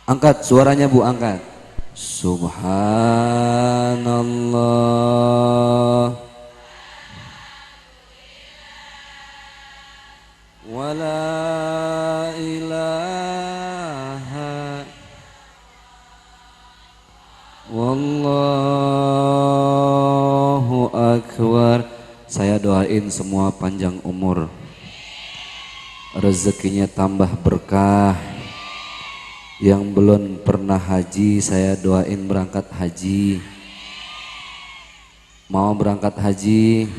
Angkat suaranya Bu, angkat. Subhanallah wala ilaha wallahu akbar. Saya doain semua panjang umur, rezekinya tambah berkah. Yang belum pernah haji saya doain berangkat haji. Mau berangkat haji,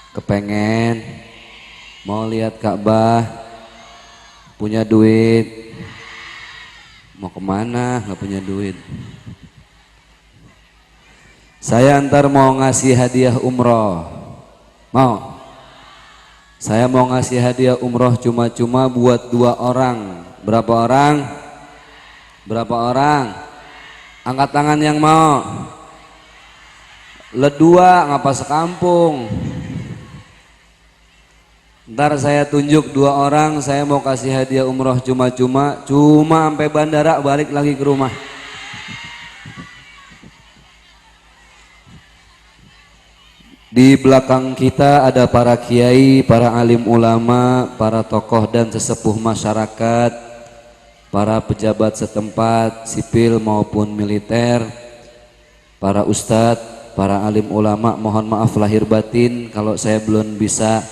kepengen mau lihat Ka'bah, punya duit, mau kemana nggak punya duit. Saya ntar mau ngasih hadiah umroh, mau. Saya mau ngasih hadiah umroh cuma-cuma buat 2 orang. Berapa orang? Berapa orang? Angkat tangan yang mau. Ledua ngapa sekampung. Ntar saya tunjuk 2 orang, saya mau kasih hadiah umroh cuma-cuma, cuma sampai bandara balik lagi ke rumah. Di belakang kita ada para kiai, para alim ulama, para tokoh dan sesepuh masyarakat, para pejabat setempat, sipil maupun militer, para ustadz, para alim ulama. Mohon maaf lahir batin kalau saya belum bisa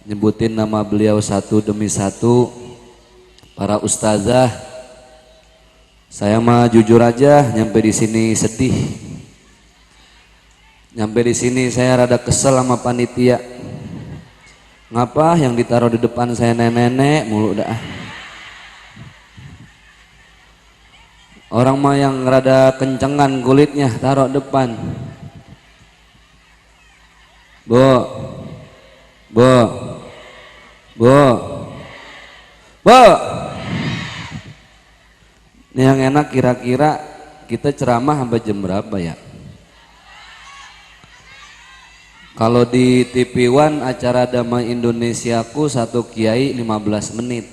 nyebutin nama beliau satu demi satu. Para ustazah, saya mah jujur aja nyampe di sini sedih. Nyampe di sini saya rada kesel sama panitia. Ngapa yang ditaruh di depan saya nenek-nenek mulu dah. Orang mah yang rada kencengan kulitnya taruh depan. Bu, bu, bu, bu. Ini yang enak kira-kira kita ceramah sampai jam berapa ya? Kalau di TV One acara Damai Indonesiaku satu kiai 15 menit.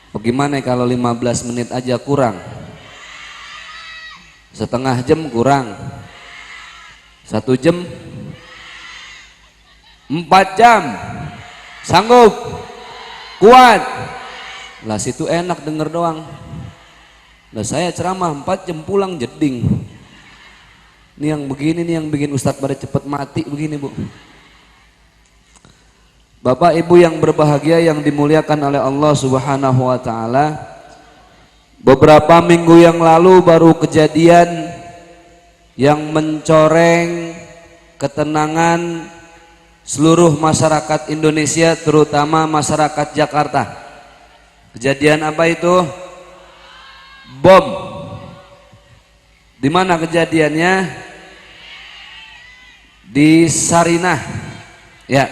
Bagaimana kalau 15 menit aja kurang? Setengah jam kurang. 1 jam? 4 jam? Sanggup? Kuat? Lah situ enak denger doang. Lah saya ceramah 4 jam pulang jeding. Ini yang begini nih yang bikin Ustadz pada cepet mati begini Bu. Bapak Ibu yang berbahagia yang dimuliakan oleh Allah Subhanahu wa taala. Beberapa minggu yang lalu baru kejadian yang mencoreng ketenangan seluruh masyarakat Indonesia, terutama masyarakat Jakarta. Kejadian apa itu? Bom. Di mana kejadiannya? Di Sarinah. Ya.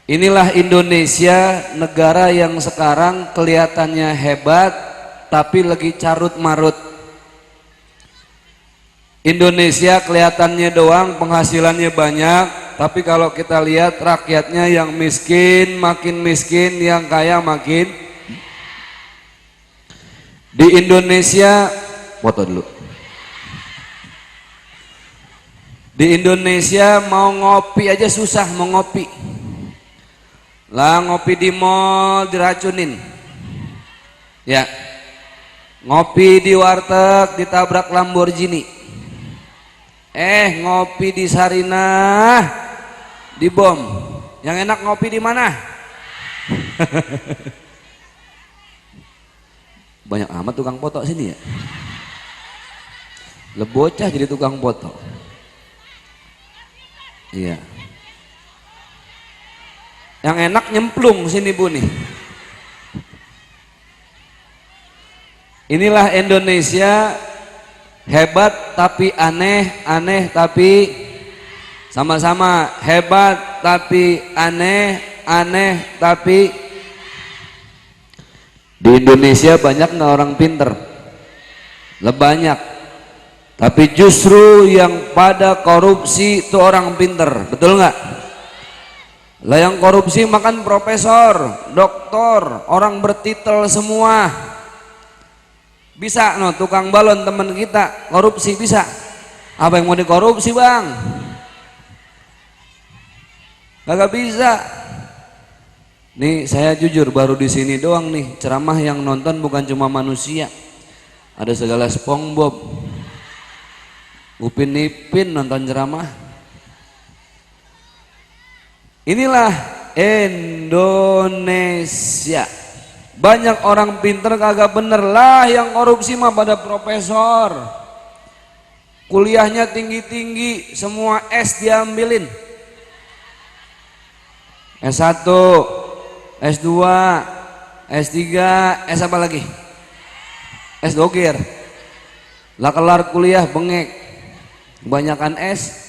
Inilah Indonesia, negara yang sekarang kelihatannya hebat tapi lagi carut marut. Indonesia kelihatannya doang penghasilannya banyak, tapi kalau kita lihat rakyatnya yang miskin makin miskin, yang kaya makin. Di Indonesia, foto dulu. Di Indonesia mau ngopi aja susah, mau ngopi. Lah ngopi di mall diracunin. Ya. Ngopi di warteg ditabrak Lamborghini. Ngopi di Sarinah dibom. Yang enak ngopi di mana? Banyak amat tukang foto sini ya. Lebocah jadi tukang foto. Iya. Yang enak nyemplung sini Bu nih. Inilah Indonesia, hebat tapi aneh, aneh tapi sama-sama, hebat tapi aneh, aneh tapi. Di Indonesia banyak nggak orang pinter? Banyak. Tapi justru yang pada korupsi itu orang pinter, betul nggak? Lah yang korupsi makan profesor, doktor, orang bertitel semua. Bisa no tukang balon teman kita korupsi bisa. Apa yang mau dikorupsi bang? Gak bisa. Nih saya jujur baru di sini doang nih ceramah yang nonton bukan cuma manusia, ada segala SpongeBob, Upin Ipin nonton ceramah. Inilah Indonesia. Banyak orang pinter kagak bener lah, yang korupsi mah pada profesor. Kuliahnya tinggi-tinggi, semua S diambilin. S1, S2, S3, S apa lagi? S dogir. Lah kelar kuliah bengek. Kebanyakan S.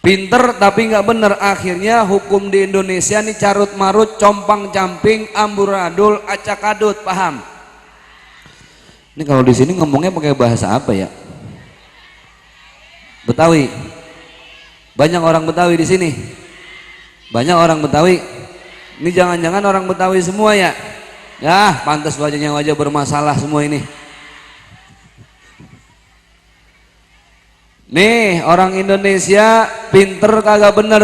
Pinter tapi nggak bener, akhirnya hukum di Indonesia nih carut marut, compang camping, amburadul, acak adut, paham? Ini kalau di sini ngomongnya pakai bahasa apa ya? Betawi. Banyak orang Betawi di sini. Banyak orang Betawi. Ini jangan-jangan orang Betawi semua ya? Ya, pantas wajahnya wajah bermasalah semua ini. Nih orang Indonesia pinter kagak bener,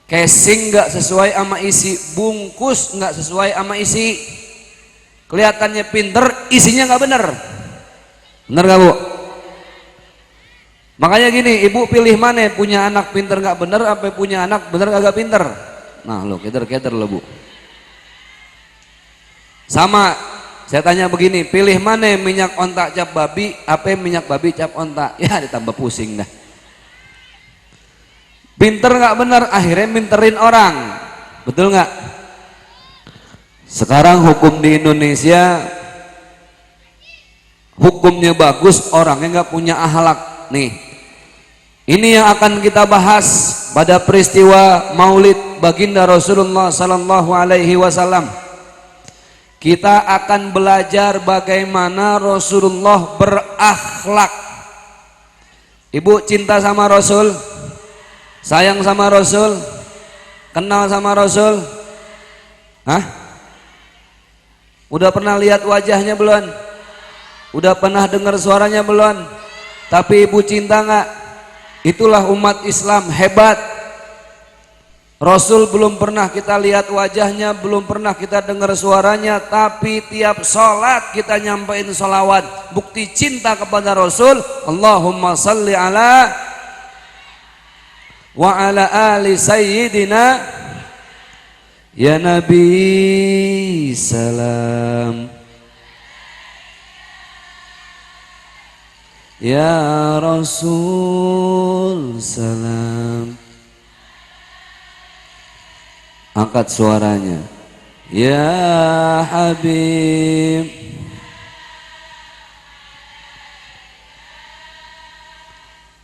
casing gak sesuai sama isi, bungkus gak sesuai sama isi, kelihatannya pinter, isinya gak bener. Bener gak bu? Makanya gini, ibu pilih mana, punya anak pinter gak bener apa punya anak bener kagak pinter? Nah lo keter-keter lo bu. Sama, saya tanya begini, pilih mana minyak ontak cap babi apa minyak babi cap ontak? Ya ditambah pusing dah. Pinter nggak bener, akhirnya minterin orang, betul nggak? Sekarang hukum di Indonesia hukumnya bagus, orangnya nggak punya akhlak. Nih, ini yang akan kita bahas pada peristiwa Maulid baginda Rasulullah Sallallahu Alaihi Wasallam. Kita akan belajar bagaimana Rasulullah berakhlak. Ibu cinta sama Rasul, sayang sama Rasul, kenal sama Rasul? Hah? Udah pernah lihat wajahnya belum? Udah pernah dengar suaranya belum? Tapi ibu cinta nggak? Itulah umat Islam hebat. Rasul belum pernah kita lihat wajahnya, belum pernah kita dengar suaranya, tapi tiap sholat kita nyampein sholawat, bukti cinta kepada Rasul. Allahumma salli ala wa ala ali sayyidina ya Nabi salam, ya Rasul salam. Angkat suaranya, ya Habib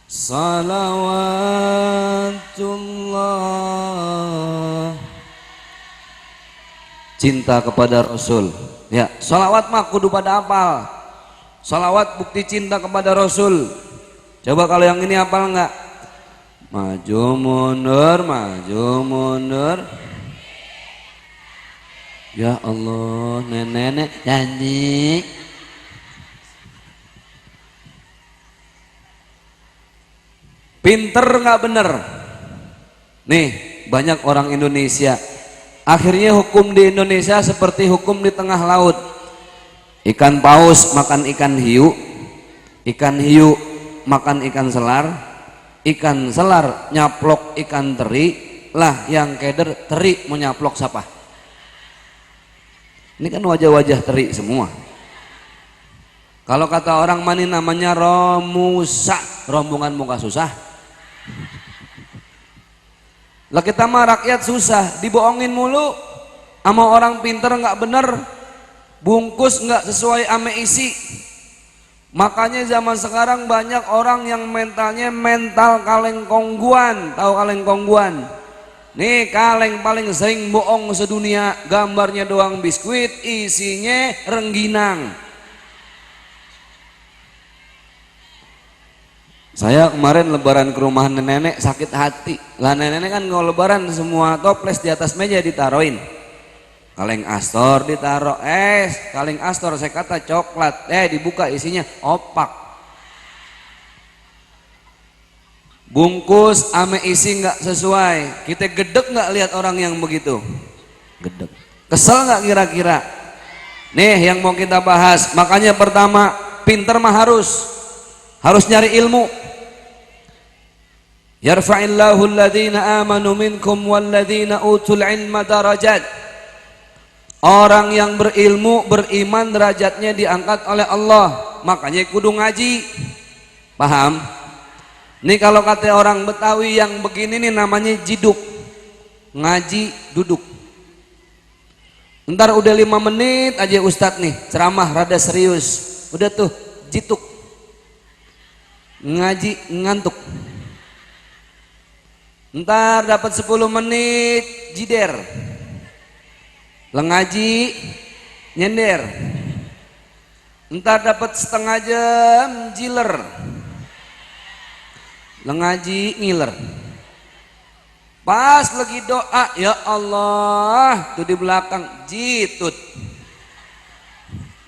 salawatullah. Cinta kepada Rasul. Ya, salawat mah kudu pada hafal. Salawat bukti cinta kepada Rasul. Coba kalau yang ini hafal nggak? Maju mundur, maju mundur. Ya Allah, nenek nyanyi. Pinter nggak bener? Nih banyak orang Indonesia. Akhirnya hukum di Indonesia seperti hukum di tengah laut. Ikan paus makan ikan hiu makan ikan selar, ikan selar nyaplok ikan teri. Lah yang keder teri mau nyaplok siapa? Ini kan wajah-wajah teri semua. Kalau kata orang mani namanya romusa, rombongan muka susah. Lah kita mah rakyat susah, dibohongin mulu sama orang pinter nggak bener, bungkus nggak sesuai ame isi. Makanya zaman sekarang banyak orang yang mentalnya mental kaleng kongguan. Tahu kaleng kongguan? Nih kaleng paling sering bohong sedunia, gambarnya doang biskuit, isinya rengginang. Saya kemarin lebaran ke rumah nenek sakit hati. Lah nenek kan kalau lebaran semua toples di atas meja ditaruhin. Kaleng Astor ditaruh, kaleng Astor saya kata coklat, dibuka isinya opak. Bungkus ame isi nggak sesuai, kita gedek nggak lihat orang yang begitu? Gedek. Kesel nggak kira-kira? Nih yang mau kita bahas, makanya pertama pinter mah harus nyari ilmu. Yarfa'illahu alladhina amanu minkum walladhina utul ilma darajat. Orang yang berilmu, beriman derajatnya diangkat oleh Allah. Makanya kudu ngaji. Paham? Nih kalau kata orang Betawi yang begini nih namanya jiduk. Ngaji duduk. Ntar udah 5 menit aja Ustadz nih ceramah rada serius. Udah tuh jituk. Ngaji ngantuk. Ntar dapat 10 menit jider. Lengaji nyender. Entar dapat setengah jam jiler. Lengaji ngiler. Pas lagi doa, ya Allah, tuh di belakang jitut.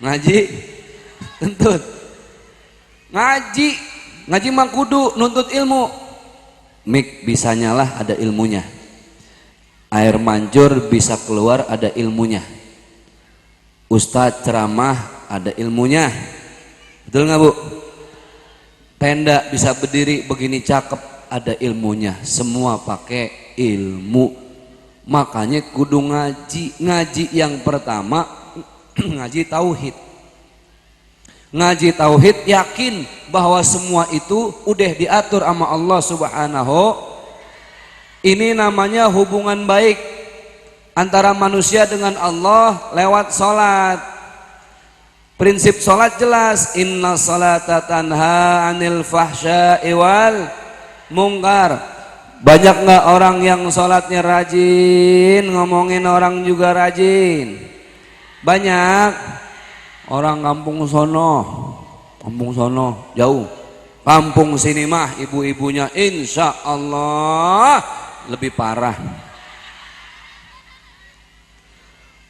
Ngaji kentut. Ngaji mah kudu nuntut ilmu. Mik bisa nyala ada ilmunya. Air mancur bisa keluar ada ilmunya. Ustadz ceramah ada ilmunya. Betul nggak Bu? Tenda bisa berdiri begini cakep ada ilmunya. Semua pakai ilmu. Makanya kudu ngaji. Ngaji yang pertama ngaji tauhid. Ngaji tauhid yakin bahwa semua itu udah diatur sama Allah Subhanahu. Ini namanya hubungan baik antara manusia dengan Allah lewat sholat. Prinsip sholat jelas, inna sholata tanha anil fahsya'i wal mungkar. Banyak nggak orang yang sholatnya rajin, ngomongin orang juga rajin? Banyak. Orang kampung sono jauh. Kampung sini mah ibu-ibunya insya Allah lebih parah.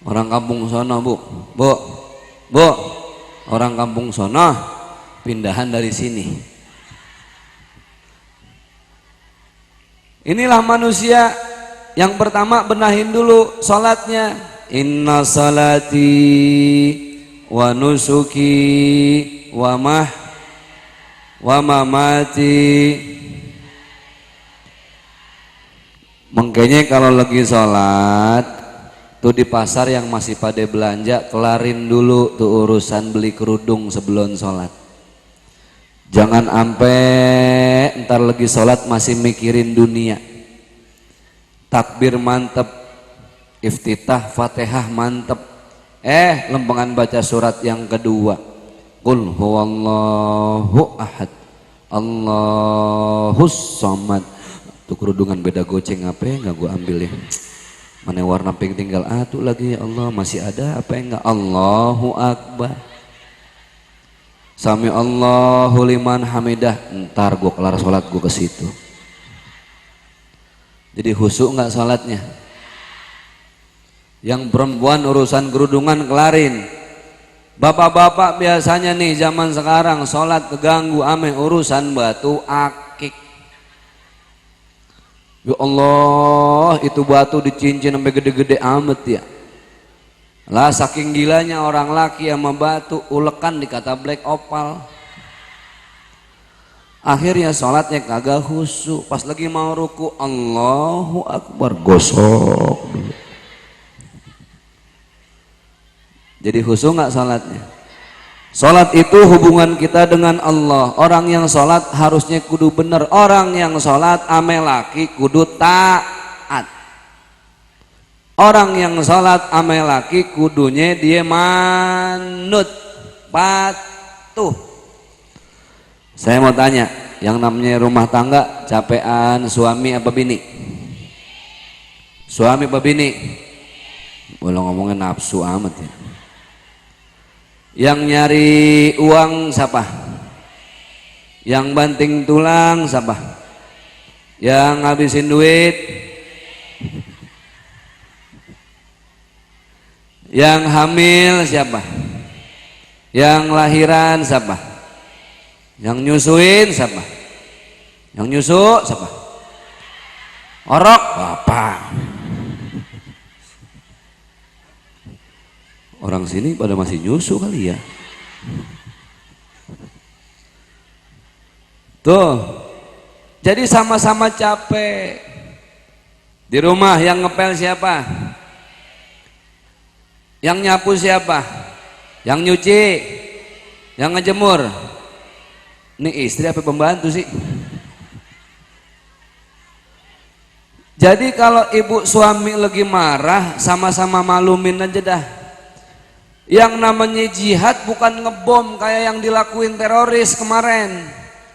Orang kampung sono bu, orang kampung sono pindahan dari sini. Inilah manusia yang pertama benahin dulu sholatnya. Inna salati wa nusuki wa mamati. Makanya kalau lagi sholat tuh di pasar yang masih pada belanja, kelarin dulu tuh urusan beli kerudung sebelum sholat. Jangan ampe ntar lagi sholat masih mikirin dunia. Takbir mantep, iftitah fatihah mantep, lempengan baca surat yang kedua, qul huwallahu ahad Allahus samad. Tuh kerudungan beda goceng apa ya nggak gue ambil ya, mana warna pink tinggal tuh lagi ya Allah masih ada apa enggak. Allahu akbar, sami Allahu liman hamidah. Ntar gue kelar sholat gue ke situ. Jadi khusyuk nggak sholatnya? Yang perempuan urusan kerudungan kelarin. Bapak-bapak biasanya nih zaman sekarang sholat keganggu ame urusan batu akik. Ya Allah, itu batu dicincin sampai gede-gede amat ya. Lah saking gilanya orang laki sama batu, ulekan dikata black opal. Akhirnya sholatnya kagak khusyuk. Pas lagi mau ruku, Allahu akbar, gosok dulu. Jadi khusyuk nggak sholatnya? Sholat itu hubungan kita dengan Allah. Orang yang sholat harusnya kudu bener. Orang yang sholat ame laki kudu taat. Orang yang sholat ame laki kudunya dia manut, patuh. Saya mau tanya, yang namanya rumah tangga capean suami apa bini? Suami apa bini? Boleh ngomongin nafsu amat ya. Yang nyari uang siapa? Yang banting tulang siapa? Yang ngabisin duit? Yang hamil siapa? Yang lahiran siapa? Yang nyusuin siapa? Yang nyusu siapa? Orok bapak. Orang sini pada masih nyusu kali ya. Tuh. Jadi sama-sama capek. Di rumah yang ngepel siapa? Yang nyapu siapa? Yang nyuci? Yang ngejemur? Ini istri apa pembantu sih? Jadi kalau ibu suami lagi marah, sama-sama malumin aja dah. Yang namanya jihad bukan ngebom kayak yang dilakuin teroris kemarin.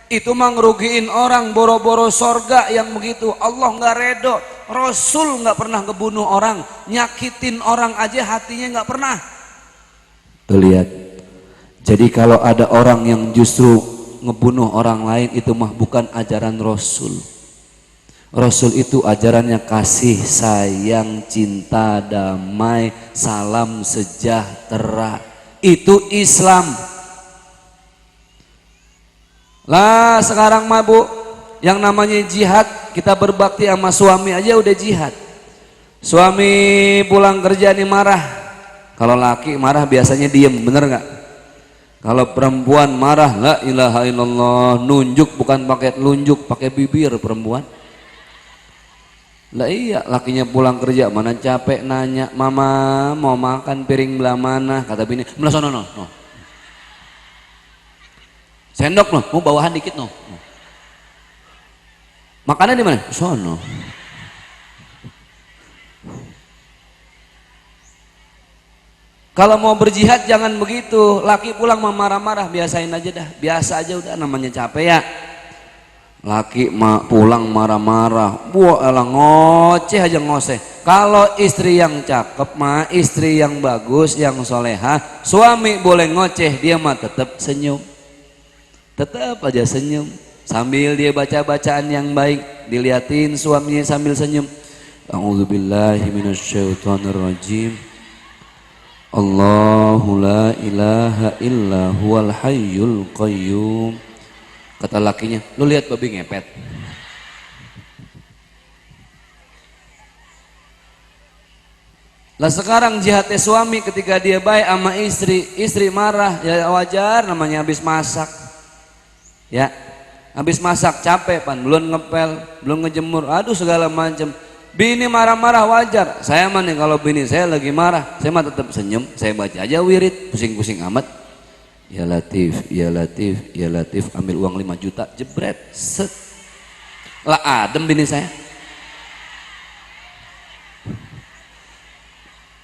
Itu mah ngerugiin orang, boro-boro sorga yang begitu. Allah nggak redo, Rasul nggak pernah ngebunuh orang, nyakitin orang aja hatinya nggak pernah. Tuh lihat. Jadi kalau ada orang yang justru ngebunuh orang lain, itu mah bukan ajaran Rasul. Rasul itu ajarannya kasih, sayang, cinta, damai, salam sejahtera. Itu Islam. Lah sekarang mah Bu, yang namanya jihad, kita berbakti sama suami aja udah jihad. Suami pulang kerja nih marah. Kalau laki marah biasanya diem, bener nggak? Kalau perempuan marah, la ilaha illallah, nunjuk bukan pakai telunjuk, pakai bibir perempuan. Lah iya, lakinya pulang kerja mana capek nanya, mama mau makan piring belah mana? Kata bini, belah sono no. Sendok no, mau bawahan dikit no. Makannya di mana? Sono. Kalau mau berjihad jangan begitu. Laki pulang marah-marah, biasain aja dah. Biasa aja udah, namanya capek ya. Laki pulang marah-marah, elah ngoceh aja ngoseh. Kalau istri yang cakep mah, istri yang bagus, yang soleha, suami boleh ngoceh, dia mah tetap senyum, tetap aja senyum. Sambil dia baca bacaan yang baik, diliatin suaminya sambil senyum. A'udzubillahi minasyaitonirrajim. Allahu la ilaha illa huwal hayyul qayyum. Kata lakinya, lu lihat babi ngepet. Lah sekarang jihadnya suami ketika dia baik sama istri marah, ya wajar, namanya habis masak. Ya, habis masak capek pan, belum ngepel, belum ngejemur, aduh segala macam. Bini marah-marah wajar. Saya mah nih kalau bini saya lagi marah, saya mah tetap senyum, saya baca aja wirid, pusing-pusing amat. Ya Latif, ya Latif, ya Latif, ambil uang 5 juta, jebret, set. Lah adem bini saya.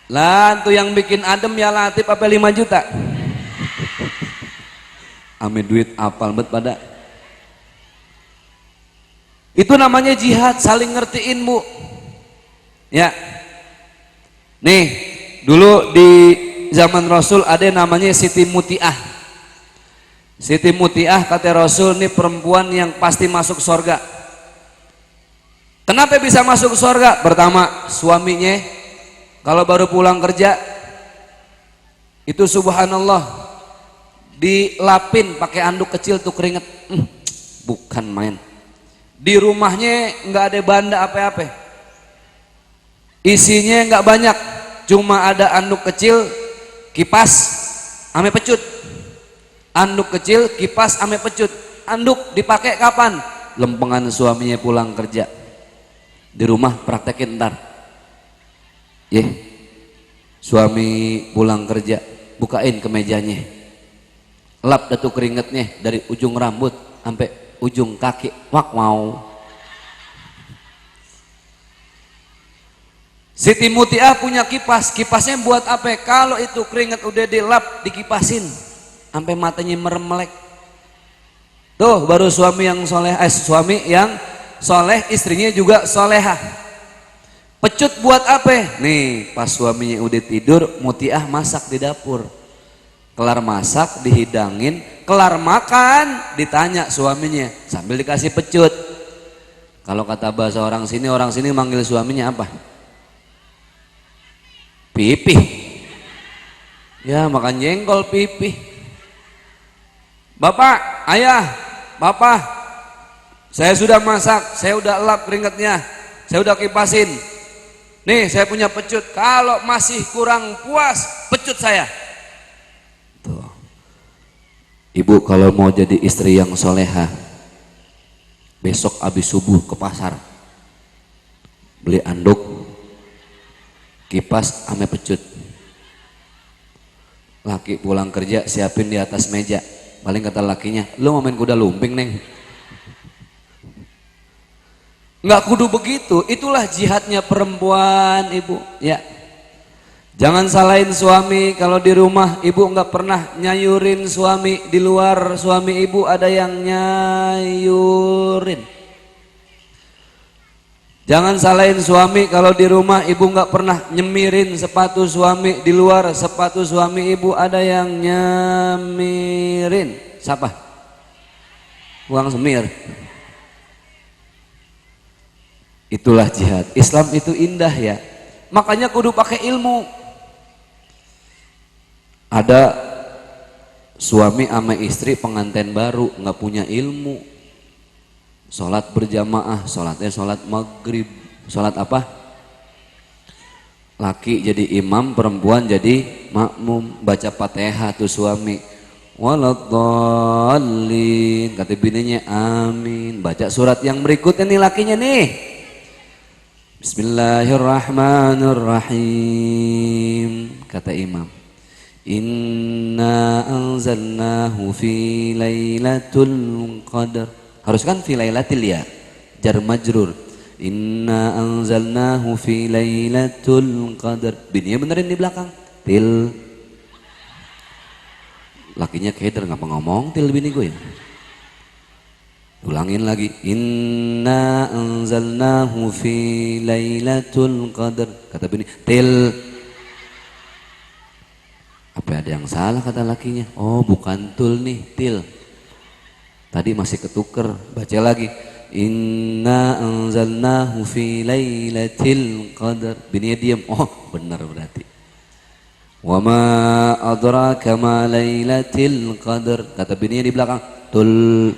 Lah tuh yang bikin adem ya Latif apa 5 juta? Ame duit apal bet pada. Itu namanya jihad, saling ngertiin Bu. Ya. Nih, dulu di zaman Rasul ada namanya Siti Mutiah. Siti Mutiah kata Rasul, ini perempuan yang pasti masuk surga. Kenapa bisa masuk surga? Pertama, suaminya kalau baru pulang kerja itu subhanallah dilapin pakai anduk kecil tuh keringet. Bukan main. Di rumahnya nggak ada banda apa-apa. Isinya nggak banyak, cuma ada anduk kecil, kipas, ame pecut. Anduk kecil, kipas, ame pecut. Anduk dipakai kapan? Lempengan suaminya pulang kerja. Di rumah praktekin ntar. Suami pulang kerja, bukain kemejanya. Lap datu keringetnya dari ujung rambut sampai ujung kaki. Wak mau. Siti Mutiah punya kipas. Kipasnya buat apa? Kalau itu keringet udah dilap, dikipasin sampai matanya merem-melek. Tuh baru suami yang soleh, suami yang soleh, istrinya juga solehah. Pecut buat apa? Nih pas suaminya udah tidur, Mutiah masak di dapur. Kelar masak dihidangin, kelar makan ditanya suaminya sambil dikasih pecut. Kalau kata bahasa orang sini manggil suaminya apa? Pipih. Ya makan jengkol pipih. Bapak, ayah, bapak, saya sudah masak, saya udah elap keringatnya, saya udah kipasin. Nih saya punya pecut, kalau masih kurang puas pecut saya. Tuh. Ibu kalau mau jadi istri yang soleha, besok habis subuh ke pasar, beli anduk, kipas ame pecut. Laki pulang kerja siapin di atas meja. Paling kata lakinya, lu mau main kuda lumping neng? Nggak kudu begitu, itulah jihadnya perempuan ibu. Ya, jangan salahin suami kalau di rumah ibu nggak pernah nyayurin suami, di luar suami ibu ada yang nyayurin. Jangan salahin suami kalau di rumah ibu nggak pernah nyemirin sepatu suami, di luar sepatu suami ibu ada yang nyemirin. Siapa? Uang semir. Itulah jihad. Islam itu indah ya. Makanya kudu pakai ilmu. Ada suami sama istri pengantin baru nggak punya ilmu. Sholat berjamaah, sholatnya sholat maghrib. Sholat apa? Laki jadi imam, perempuan jadi makmum. Baca Fatihah tuh suami, waladhdallin, kata bininya amin. Baca surat yang berikutnya nih lakinya nih, Bismillahirrahmanirrahim, kata imam, inna anzalnahu fi lailatul qadar. Harus kan fi lailatil ya, jar majrur. Inna anzalnahu fi lailatul qadar. Bininya benerin di belakang. Til. Lakinya keder ngapa ngomong til bini gue ya. Ulangin lagi. Inna anzalnahu fi lailatul qadar. Kata bini, til. Apa ada yang salah kata lakinya? Oh bukan tul nih, til. Tadi masih ketuker, baca lagi. Inna anzalnahu fi lailatul qadar. Bininya diam. Oh, benar berarti. Wa ma adraka ma lailatul qadar. Kata bininya di belakang, tul.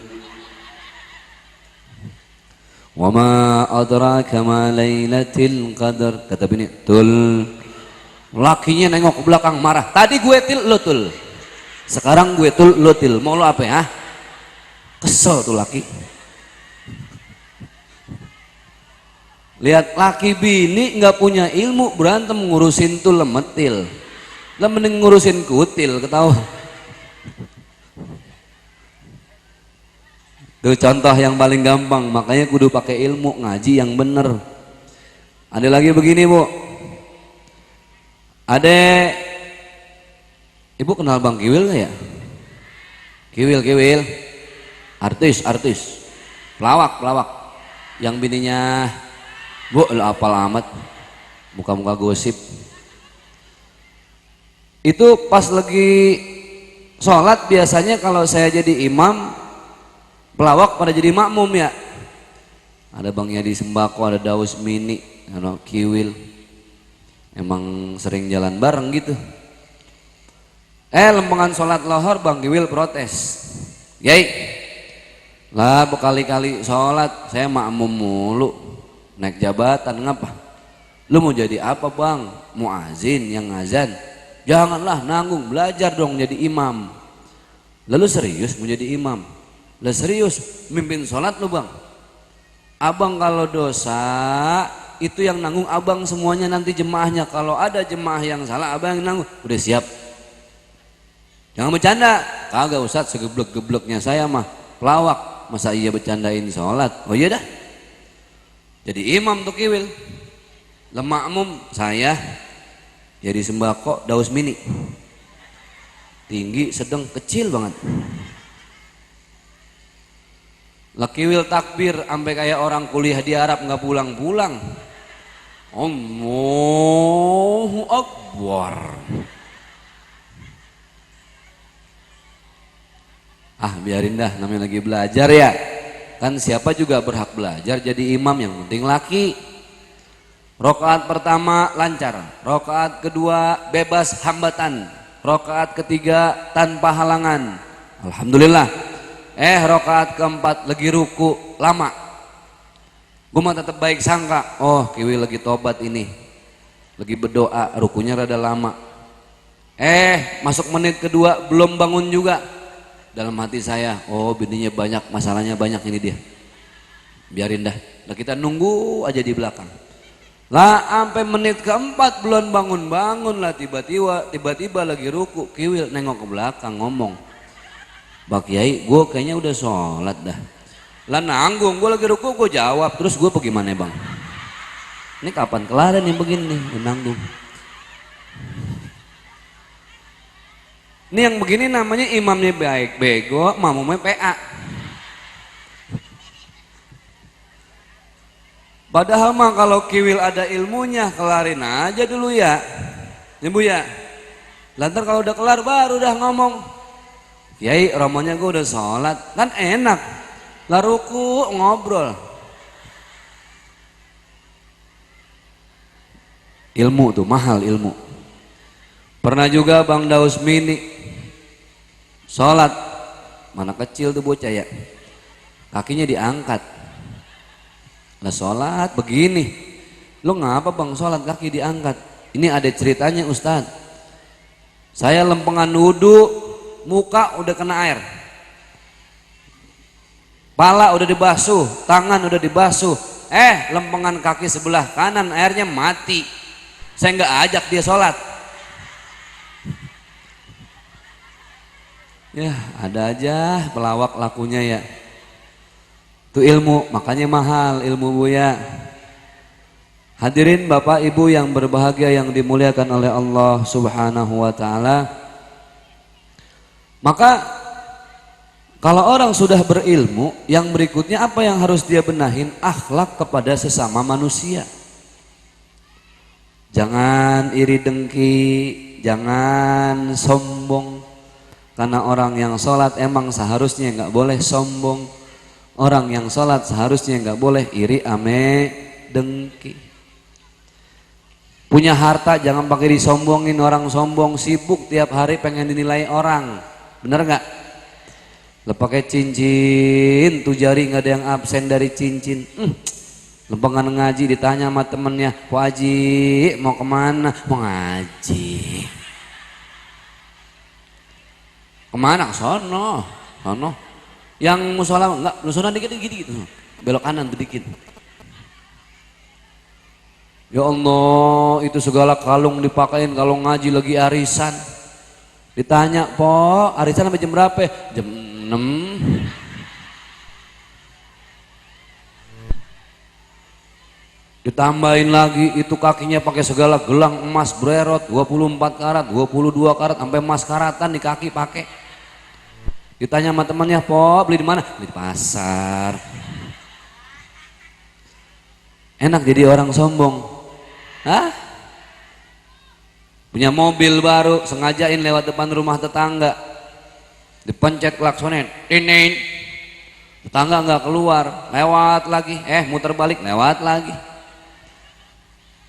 Wa ma adraka ma lailatul qadar. Kata bininya, tul. Lakinya nengok ke belakang marah. Tadi gue til, lo tul. Sekarang gue tul, lo til. Mau lo apa ya? Kesel tuh laki. Lihat laki bini nggak punya ilmu berantem ngurusin tuh lemetil. Lah mending ngurusin kutil, ketawa. Tuh contoh yang paling gampang, makanya kudu pakai ilmu, ngaji yang bener. Ada lagi begini bu. Ada, ibu kenal Bang Kiwil nggak ya? Kiwil. Artis, pelawak, yang bininya, bu lo apal amat, muka-muka gosip. Itu pas lagi sholat biasanya kalau saya jadi imam, pelawak pada jadi makmum ya. Ada Bang Yadi Sembako, ada Daus Mini, ada Kiwil, emang sering jalan bareng gitu. Lempengan sholat lohor Bang Kiwil protes, Yai. Lah berkali-kali sholat saya makmum mulu, naik jabatan ngapa? Lu mau jadi apa bang? Muazin yang ngazan? Janganlah nanggung, belajar dong jadi imam. Lalu serius mau jadi imam? Lah serius mimpin sholat lu bang? Abang kalau dosa itu yang nanggung abang semuanya nanti jemaahnya. Kalau ada jemaah yang salah abang yang nanggung. Udah siap? Jangan bercanda. Kagak Ustadz, segeblek-gebleknya saya mah pelawak. Masa iya bercandain sholat? Oh iya dah. Jadi imam tuh Kiwil. Lemakmum saya jadi Sembako, Daus Mini. Tinggi, sedang, kecil banget. Kiwil takbir sampai kayak orang kuliah di Arab nggak pulang-pulang. Allahu Akbar. Biarin dah, namanya lagi belajar ya. Kan siapa juga berhak belajar jadi imam, yang penting laki. Rokaat pertama lancar, rokaat kedua bebas hambatan. Rakaat ketiga tanpa halangan, alhamdulillah. Rakaat keempat lagi ruku lama, gue mah tetap baik sangka, oh Kiwi lagi tobat ini, lagi berdoa, rukunya rada lama. Masuk menit kedua belum bangun juga. Dalam hati saya, oh bininya banyak, masalahnya banyak ini dia, biarin dah. Nah, kita nunggu aja di belakang lah sampai menit keempat belum bangun lah. Tiba-tiba lagi ruku, Kiwil nengok ke belakang ngomong, Pak Kiai gue kayaknya udah sholat dah. Lah nanggung, gue lagi ruku, gue jawab terus, gue bagaimana bang, ini kapan kelar nih begini nih, nanggung. Ini yang begini namanya imamnya baik bego, makmumnya PA. Padahal mah kalau Kiwil ada ilmunya, kelarin aja dulu ya. Ya Bu ya. Lantar kalau udah kelar baru udah ngomong, Kiai romonya gue udah sholat, kan enak. Lah ruku ngobrol. Ilmu tuh mahal ilmu. Pernah juga Bang Daus Mini sholat, mana kecil tuh bocah ya, kakinya diangkat. Lah sholat begini, lu ngapa bang sholat kaki diangkat? Ini ada ceritanya Ustadz. Saya lempengan wudhu, muka udah kena air, pala udah dibasuh, tangan udah dibasuh, lempengan kaki sebelah kanan airnya mati. Saya nggak ajak dia sholat. Ya ada aja pelawak lakunya ya. Itu ilmu, makanya mahal ilmu Bu ya. Hadirin Bapak Ibu yang berbahagia yang dimuliakan oleh Allah Subhanahu wa taala. Maka kalau orang sudah berilmu, yang berikutnya apa yang harus dia benahin? Akhlak kepada sesama manusia. Jangan iri dengki, jangan sombong. Karena orang yang sholat emang seharusnya nggak boleh sombong. Orang yang sholat seharusnya nggak boleh iri ame dengki. Punya harta jangan pakai disombongin. Orang sombong sibuk tiap hari pengen dinilai orang, bener nggak? Lo pakai cincin, tuh jari nggak ada yang absen dari cincin. Lempengan ngaji ditanya sama temennya, Pak Haji mau kemana? Mau ngaji. Kemana? Sono. Yang musola enggak, musola dikit gitu. Belok kanan sedikit. Ya Allah, itu segala kalung dipakein kalau ngaji lagi arisan. Ditanya, "Po, arisan sampai jam berapa?" Jam 6. Ditambahin lagi itu kakinya pakai segala gelang emas brerot 24 karat, 22 karat sampai emas karatan di kaki pakai. Ditanya sama temannya, "Po, beli di mana?" Beli di pasar. Enak jadi orang sombong. Hah? Punya mobil baru, sengajain lewat depan rumah tetangga. Dipencet klaksonnya, tinin. Tetangga nggak keluar, lewat lagi, muter balik, lewat lagi.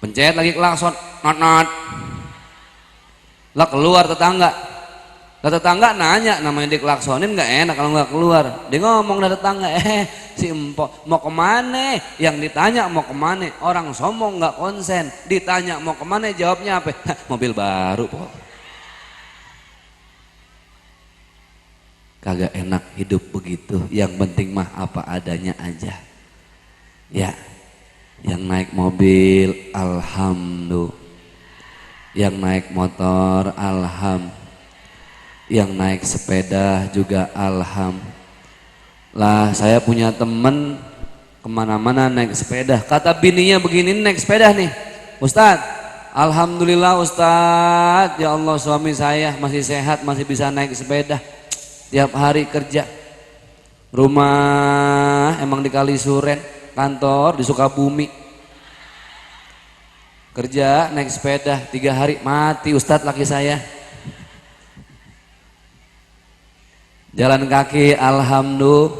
Pencet lagi klakson, not. Lah keluar tetangga. Lah tetangga nanya, namanya diklaksonin nggak enak kalau nggak keluar. Dia ngomong dari tetangga, si empok mau kemana? Yang ditanya mau kemana? Orang sombong nggak konsen. Ditanya mau kemana? Jawabnya apa? Mobil baru, po. Kagak enak hidup begitu. Yang penting mah apa adanya aja. Ya, yang naik mobil, alhamdulillah. Yang naik motor, alhamdulillah. Yang naik sepeda juga alhamdulillah. Saya punya temen kemana-mana naik sepeda. Kata bininya begini, naik sepeda nih, Ustadz, alhamdulillah Ustadz, ya Allah suami saya masih sehat, masih bisa naik sepeda. Tiap hari kerja. Rumah emang di Kalisuren, kantor di Sukabumi. Kerja naik sepeda 3 hari mati Ustadz laki saya. Jalan kaki alhamdulillah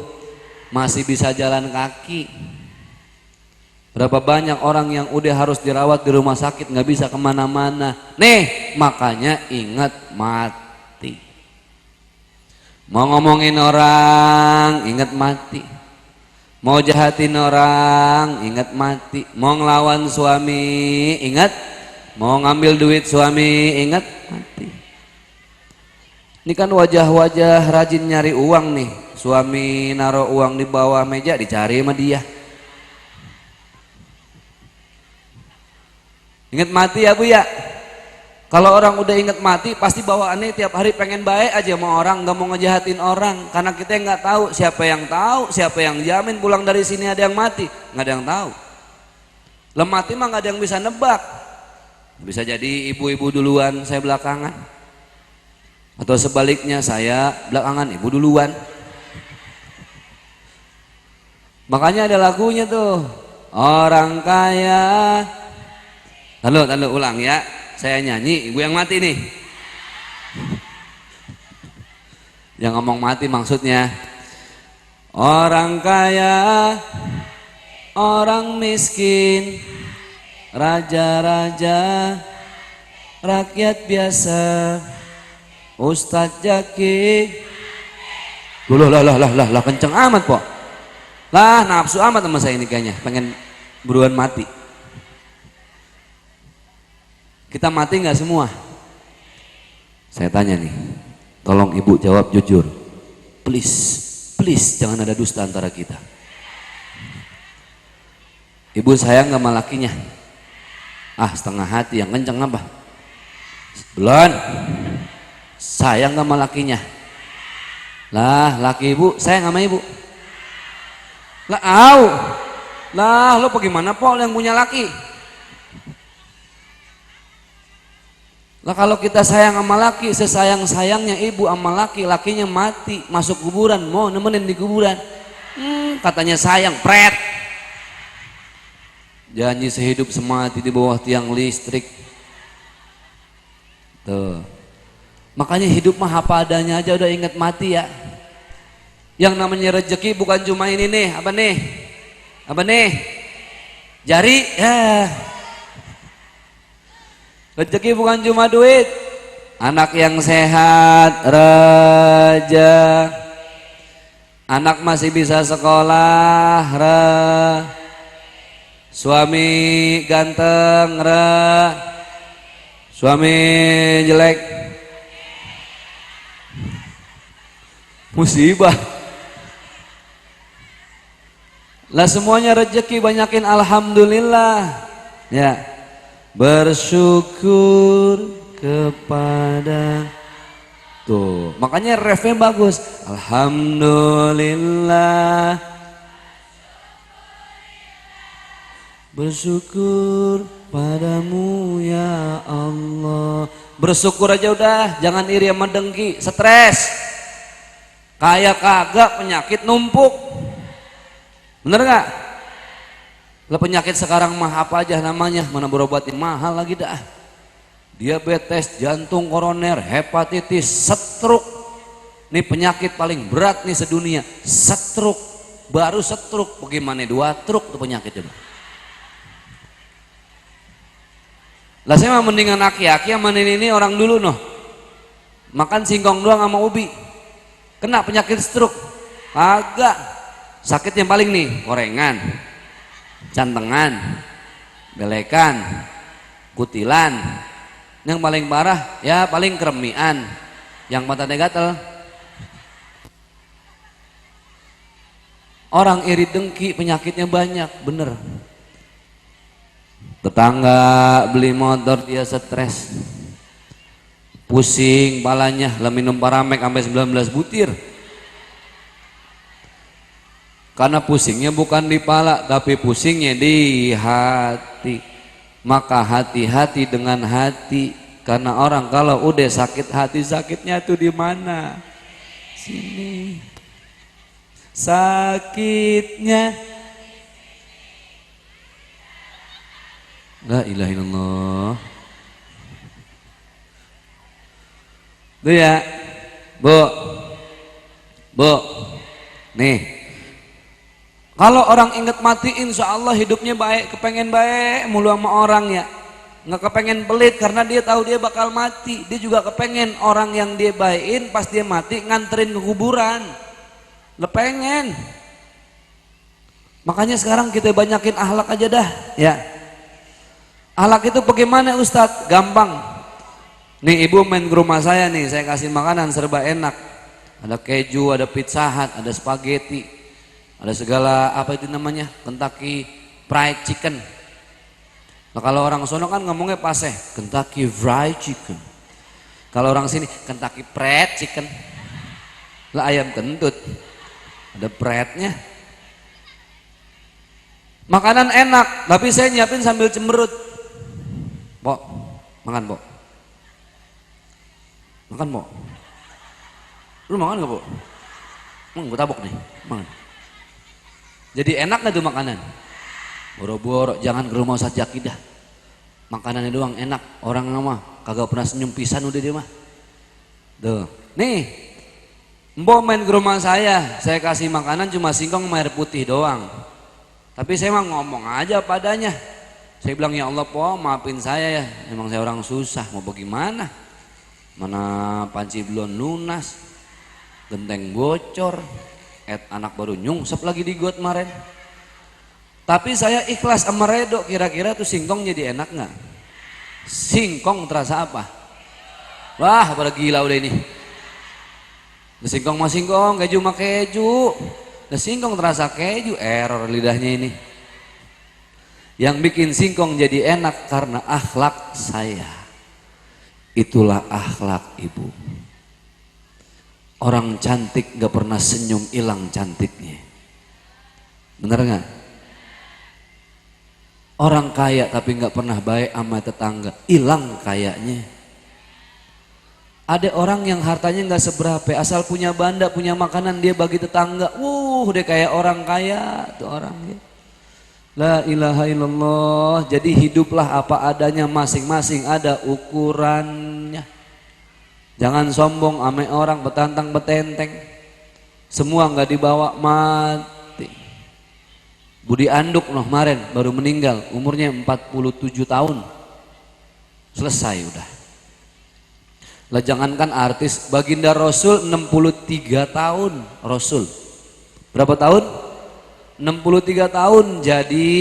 masih bisa jalan kaki. Berapa banyak orang yang udah harus dirawat di rumah sakit nggak bisa kemana-mana. Nih makanya ingat mati. Mau ngomongin orang, ingat mati. Mau jahatin orang, ingat mati. Mau ngelawan suami, ingat. Mau ngambil duit suami, ingat mati. Ini kan wajah-wajah rajin nyari uang nih. Suami naruh uang di bawah meja, dicari sama dia. Ingat mati ya Bu ya. Kalau orang udah ingat mati, pasti bawaannya tiap hari pengen baik aja sama orang, nggak mau ngejahatin orang. Karena kita nggak tahu siapa yang jamin pulang dari sini ada yang mati, nggak ada yang tahu. Mati mah nggak ada yang bisa nebak. Bisa jadi ibu-ibu duluan, saya belakangan. Atau sebaliknya, saya belakangan, ibu duluan. Makanya ada lagunya tuh, orang kaya. Lalu ulang ya. Saya nyanyi, ibu yang mati nih. Yang ngomong mati maksudnya orang kaya, orang miskin, raja-raja, rakyat biasa, Ustadz Jaki. Lah kenceng amat po. Lah nafsu amat sama saya ini kayaknya, pengen buruan mati. Kita mati nggak semua? Saya tanya nih, tolong ibu jawab jujur. Please jangan ada dusta antara kita. Ibu sayang nggak sama lakinya? Setengah hati, yang kenceng apa? Belum. Sayang nggak sama lakinya? Lah laki ibu sayang sama ibu? Lah lo bagaimana po yang punya laki? Lah kalau kita sayang sama laki, sesayang-sayangnya ibu sama laki, lakinya mati, masuk kuburan, mau nemenin di kuburan. Katanya sayang, pret. Janji sehidup semati di bawah tiang listrik. Tuh. Makanya hidup mah apa adanya aja, udah ingat mati ya. Yang namanya rezeki bukan cuma ini nih, apa nih? Jari, ya. Rezeki bukan cuma duit, anak yang sehat, raja, anak masih bisa sekolah, suami ganteng, suami jelek, musibah. Lah semuanya rezeki, banyakin alhamdulillah, ya. Bersyukur kepada tuh, makanya refnya bagus. Alhamdulillah, bersyukur padamu ya Allah. Bersyukur aja udah, jangan iri sama dengki, stres. Kayak kagak penyakit numpuk. Bener gak? Lah penyakit sekarang mah apa aja namanya, mana berobatin mahal lagi dah. Diabetes, jantung koroner, hepatitis, stroke. Nih penyakit paling berat nih sedunia, stroke. Baru stroke, bagaimana 2 truk tuh penyakit coba. Lah saya mah mendingan aki-aki sama ini orang dulu noh. Makan singkong doang sama ubi. Kena penyakit stroke. Agak. Sakit yang paling nih, korengan, cantengan, belekan, kutilan. Yang paling parah ya paling keremian, yang matanya gatel. Orang iri dengki penyakitnya banyak, bener. Tetangga beli motor dia stres, pusing palanya, lah minum Paramek sampai 19 butir. Karena pusingnya bukan di pala, tapi pusingnya di hati. Maka hati-hati dengan hati, karena orang kalau udah sakit hati, sakitnya tuh di mana? Sini. Sakitnya. La ilaha illallah. Tuh ya, Bu. Nih. Kalau orang ingat mati, insya Allah hidupnya baik, kepengen baik mulu sama orang ya. nggak kepengen pelit karena dia tahu dia bakal mati. Dia juga kepengen orang yang dia baikin pas dia mati nganterin ke kuburan. Pengen. Makanya sekarang kita banyakin akhlak aja dah, ya. Akhlak itu bagaimana Ustadz? Gampang. Nih ibu main ke rumah saya nih, saya kasih makanan serba enak. Ada keju, ada pizza hut, ada spaghetti, ada segala apa itu namanya, Kentucky Fried Chicken. Nah, kalau orang sono kan ngomongnya paseh, Kentucky Fried Chicken. Kalau orang sini Kentucky Fried Chicken. Lah ayam kentut, ada breadnya. Makanan enak, tapi saya nyiapin sambil cemberut. Pok, makan pok. Makan pok. Lu makan gak pok? Gue tabok nih, makan. Jadi enak gak tuh makanan? Boro-boro, jangan ke rumah Ustadz Jaki dah. Makanannya doang enak, orang mah kagak pernah senyum pisan udah dia mah. Tuh, nih, mbok main ke rumah saya kasih makanan cuma singkong sama air putih doang. Tapi saya mah ngomong aja padanya. Saya bilang ya Allah po, maafin saya ya, emang saya orang susah, mau bagaimana? Mana panci belum lunas, genteng bocor, anak baru nyungsep lagi di got kemarin. Tapi saya ikhlas sama redo. Kira-kira tuh singkong jadi enak nggak? Singkong terasa apa? Wah pada gila udah ini. Singkong mah singkong, keju mah keju. Singkong terasa keju, error lidahnya ini. Yang bikin singkong jadi enak karena akhlak saya. Itulah akhlak ibu. Orang cantik gak pernah senyum hilang cantiknya. Bener gak? Orang kaya tapi gak pernah baik sama tetangga, hilang kayaknya. Ada orang yang hartanya gak seberapa, asal punya banda, punya makanan dia bagi tetangga. Dia kayak orang kaya tuh orang ya. La ilaha illallah. Jadi hiduplah apa adanya, masing-masing ada ukurannya. Jangan sombong ame orang betantang betenteng. Semua nggak dibawa mati. Budi Anduk noh kemarin baru meninggal, umurnya 47 tahun. Selesai udah. Lah jangankan artis, baginda Rasul 63 tahun Rasul. Berapa tahun? 63 tahun. Jadi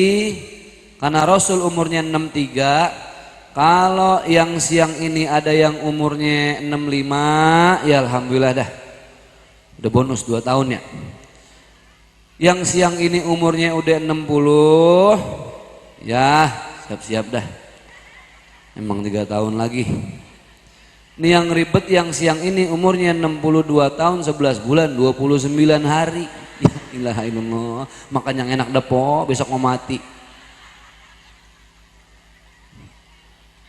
karena Rasul umurnya 63, kalau yang siang ini ada yang umurnya 65, ya alhamdulillah dah. Udah bonus 2 tahun ya. Yang siang ini umurnya udah 60, ya siap-siap dah. Emang 3 tahun lagi. Ini yang ribet yang siang ini umurnya 62 tahun 11 bulan 29 hari. Ya ilaha illallah. Makan yang enak depo, besok mau mati.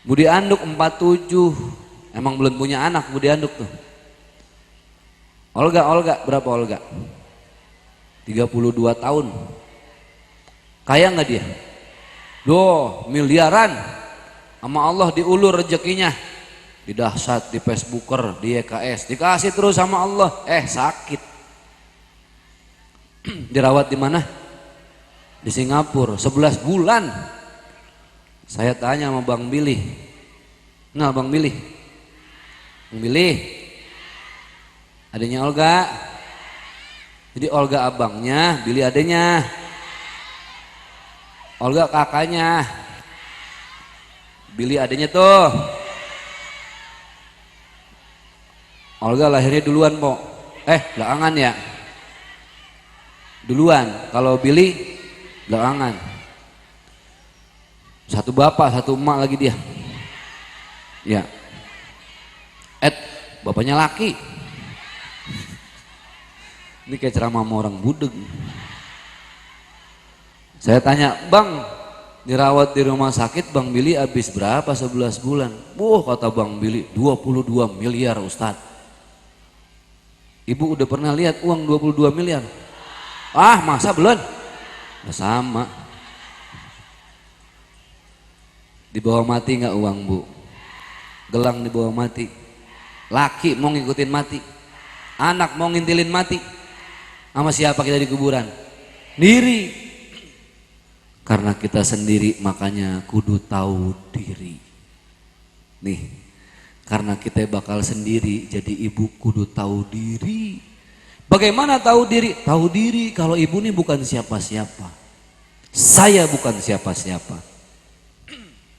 Budi Anduk 47. Emang belum punya anak Budi Anduk tuh. Olga berapa Olga? 32 tahun. Kaya nggak dia? Miliaran. Sama Allah diulur rezekinya. Di dahsyat, di Facebooker, di EKS, dikasih terus sama Allah. Sakit. Dirawat di mana? Di Singapura 11 bulan. Saya tanya sama Bang Billy. Nah Bang Billy. Bang Billy. Adanya Olga. Jadi Olga abangnya, Billy adanya. Olga kakaknya. Billy adanya tuh. Olga lahirnya duluan, Pok. Belakangan ya. Duluan. Kalau Billy belakangan. Satu bapak, satu emak lagi dia. Ya. Bapaknya laki. Ini kayak ceramah sama orang budeg. Saya tanya, Bang, dirawat di rumah sakit Bang Billy habis berapa 11 bulan? Kata Bang Billy 22 miliar Ustadz. Ibu udah pernah lihat uang 22 miliar? Masa belum? Nah, sama. Dibawa mati nggak uang bu? Gelang dibawa mati. Laki mau ngikutin mati. Anak mau ngintilin mati. Sama siapa kita di kuburan? Diri. Karena kita sendiri makanya kudu tahu diri. Nih, karena kita bakal sendiri, jadi ibu kudu tahu diri. Bagaimana tahu diri? Tahu diri kalau ibu ini bukan siapa-siapa. Saya bukan siapa-siapa.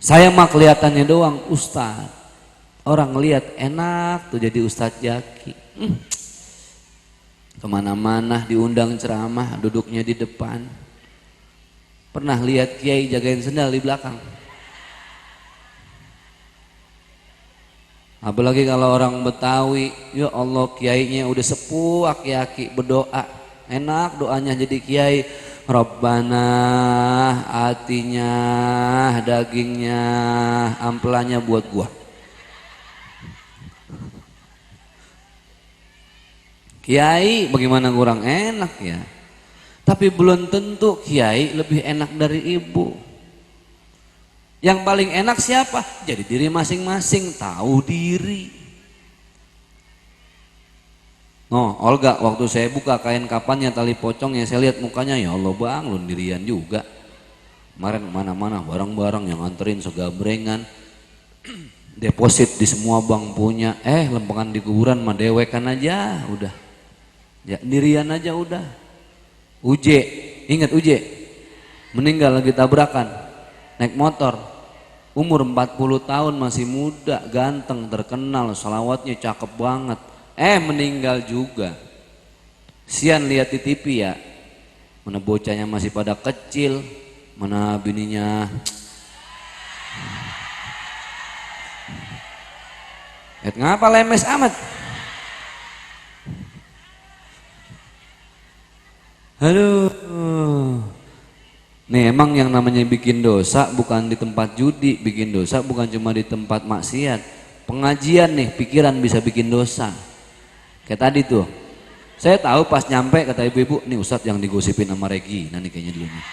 Saya mah kelihatannya doang ustaz. Orang lihat enak tuh jadi Ustadz Jaki. Kemana-mana diundang ceramah, duduknya di depan. Pernah lihat kiai jagain sendal di belakang? Apalagi kalau orang Betawi, ya Allah kiainya udah sepuh, aki-aki berdoa. Enak doanya jadi kiai. Rabbana hatinya, dagingnya, ampelannya buat gua. Kiai bagaimana kurang enak ya. Tapi belum tentu kiai lebih enak dari ibu. Yang paling enak siapa? Jadi diri masing-masing, tahu diri. Oh, Olga, waktu saya buka kain kapannya tali pocongnya, saya lihat mukanya, ya Allah bang, lu dirian juga. Kemarin mana-mana barang-barang yang anterin segabrengan. Deposit di semua bank punya. Lempengan di kuburan mah dewekan aja, udah. Ya dirian aja udah. Uje, ingat Uje? Meninggal lagi tabrakan, naik motor. Umur 40 tahun masih muda, ganteng, terkenal, salawatnya cakep banget. Meninggal juga. Sian lihat di TV ya. Mana bocahnya masih pada kecil, mana bininya. Ngapa lemes amat? Aduh. Nih emang yang namanya bikin dosa bukan di tempat judi, bikin dosa bukan cuma di tempat maksiat. Pengajian nih, pikiran bisa bikin dosa. Kayak tadi tuh. Saya tahu pas nyampe kata ibu-ibu, nih Ustadz yang digosipin sama Regi, nanti kayaknya dulu nih.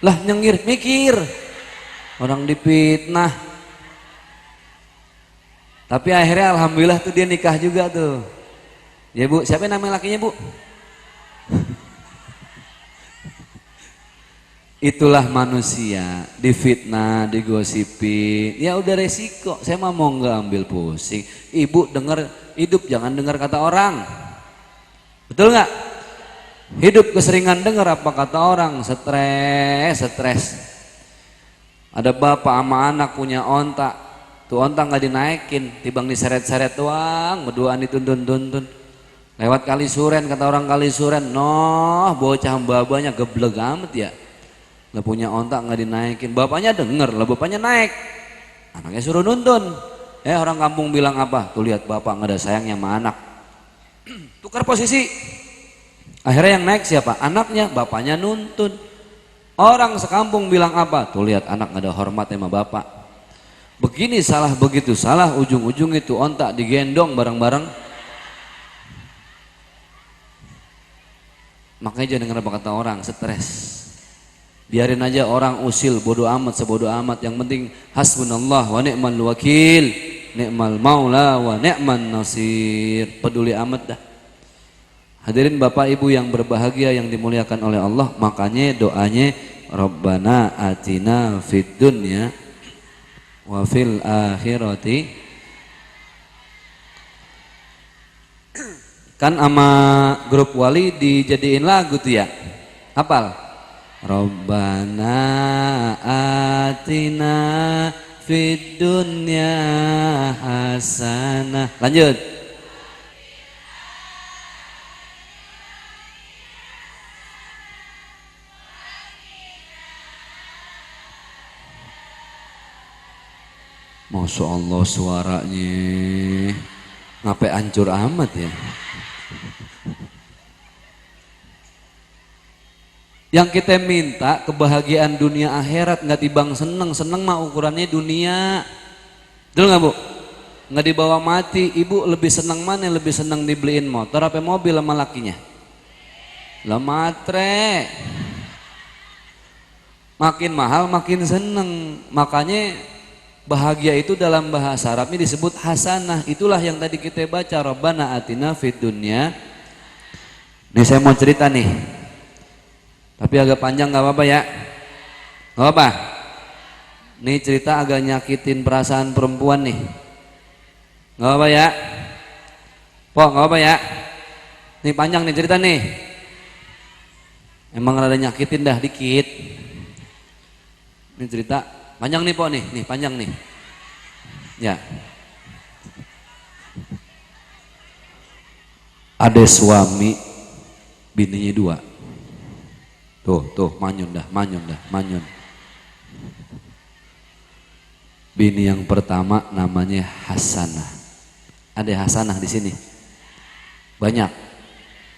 Lah nyengir, mikir. Orang dipitnah. Tapi akhirnya alhamdulillah tuh dia nikah juga tuh. Ya bu, siapa nama lakinya bu? Itulah manusia, difitnah, digosipin, ya udah resiko. Saya mah mau nggak ambil pusing. Ibu dengar hidup, jangan dengar kata orang. Betul nggak? Hidup keseringan dengar apa kata orang, stres. Ada bapak sama anak punya onta, tuh onta nggak dinaikin, tibang diseret-seret doang, berduaan dituntun-tuntun. Lewat kali suren, kata orang kali suren, noh bocah babanya gebleg amat ya. Gak punya ontak nggak dinaikin, bapaknya denger lah, bapaknya naik, anaknya suruh nuntun. Orang kampung bilang apa? Tuh lihat bapak nggak ada sayangnya sama anak. Tukar posisi. Akhirnya yang naik siapa? Anaknya, bapaknya nuntun. Orang sekampung bilang apa? Tuh lihat anak nggak ada hormat sama bapak. Begini salah, begitu salah, ujung-ujung itu ontak digendong bareng-bareng. Makanya jangan dengar apa kata orang, stres. Biarin aja orang usil, bodoh amat, sebodoh amat. Yang penting hasbunallah wa ni'mal wakil, ni'mal maula wa ni'man nasir. Peduli amat dah. Hadirin bapak ibu yang berbahagia yang dimuliakan oleh Allah, makanya doanya Rabbana atina fid dunya wa fil akhirati. Kan sama grup wali dijadiin lagu tuh ya. Hafal? Rabbana atina fid dunya hasanah. Lanjut. Masya Allah suaranya ngapain hancur amat ya. Yang kita minta kebahagiaan dunia akhirat, nggak tibang seneng mah ukurannya dunia. Betul nggak bu? Nggak dibawa mati. Ibu lebih seneng mana? Lebih seneng dibeliin motor apa mobil sama lakinya? Lah matre. Makin mahal makin seneng. Makanya bahagia itu dalam bahasa Arabnya disebut hasanah. Itulah yang tadi kita baca, Rabbana atina fid dunya. Nih saya mau cerita nih. Tapi agak panjang gak apa-apa ya. Gak apa-apa. Nih cerita agak nyakitin perasaan perempuan nih. Nggak apa ya? Pok, nggak apa ya? Nih panjang nih cerita nih. Emang rada nyakitin dah dikit. Ini cerita panjang nih Pok nih panjang nih. Ya. Ada suami, bininya dua. Tuh, manyun dah. Bini yang pertama namanya Hasanah. Ada Hasanah di sini. Banyak.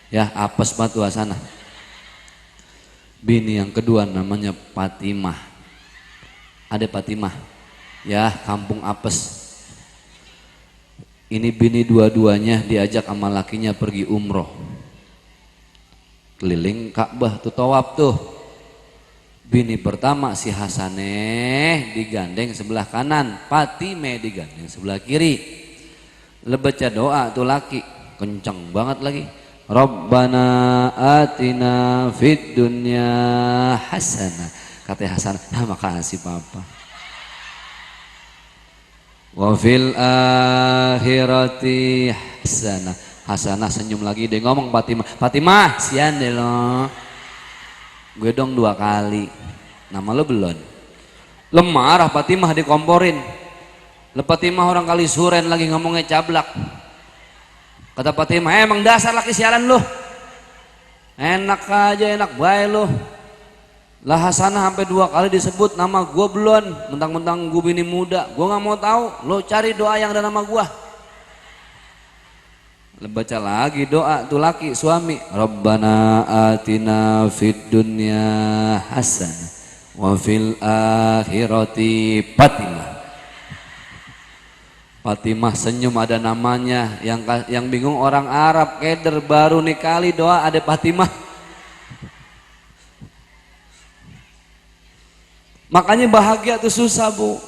Ya, apes batu Hasanah. Bini yang kedua namanya Fatimah. Ada Fatimah. Ya, kampung apes. Ini bini dua-duanya diajak sama lakinya pergi umroh. Keliling Ka'bah tuh tawaf tuh. Bini pertama si Hasaneh digandeng sebelah kanan, Fatimah digandeng sebelah kiri. Lebaca doa tuh laki, kenceng banget lagi. Rabbana atina fid dunya hasanah. Kata Hasanah, makasih papa. Wa fil akhirati hasanah. Hasanah senyum lagi, dia ngomong Fatimah, sian deh lo. Gue dong 2 kali. Nama lo belum. Lemah Fatimah dikomporin. Fatimah orang kali suren lagi ngomongnya cablak. Kata Fatimah, emang dasar laki sialan lo. Enak aja, enak baik lo. Lah Hasanah sampai 2 kali disebut nama gue belum. Mentang-mentang gue bini muda. Gue gak mau tahu. Lo cari doa yang ada nama gue. Baca lagi doa tuh laki suami. Rabbana atina fid dunya hasanah wa fil akhirati Fatimah. Fatimah senyum ada namanya. Yang bingung orang Arab keder baru nih kali doa ada Fatimah. Makanya bahagia tuh susah bu.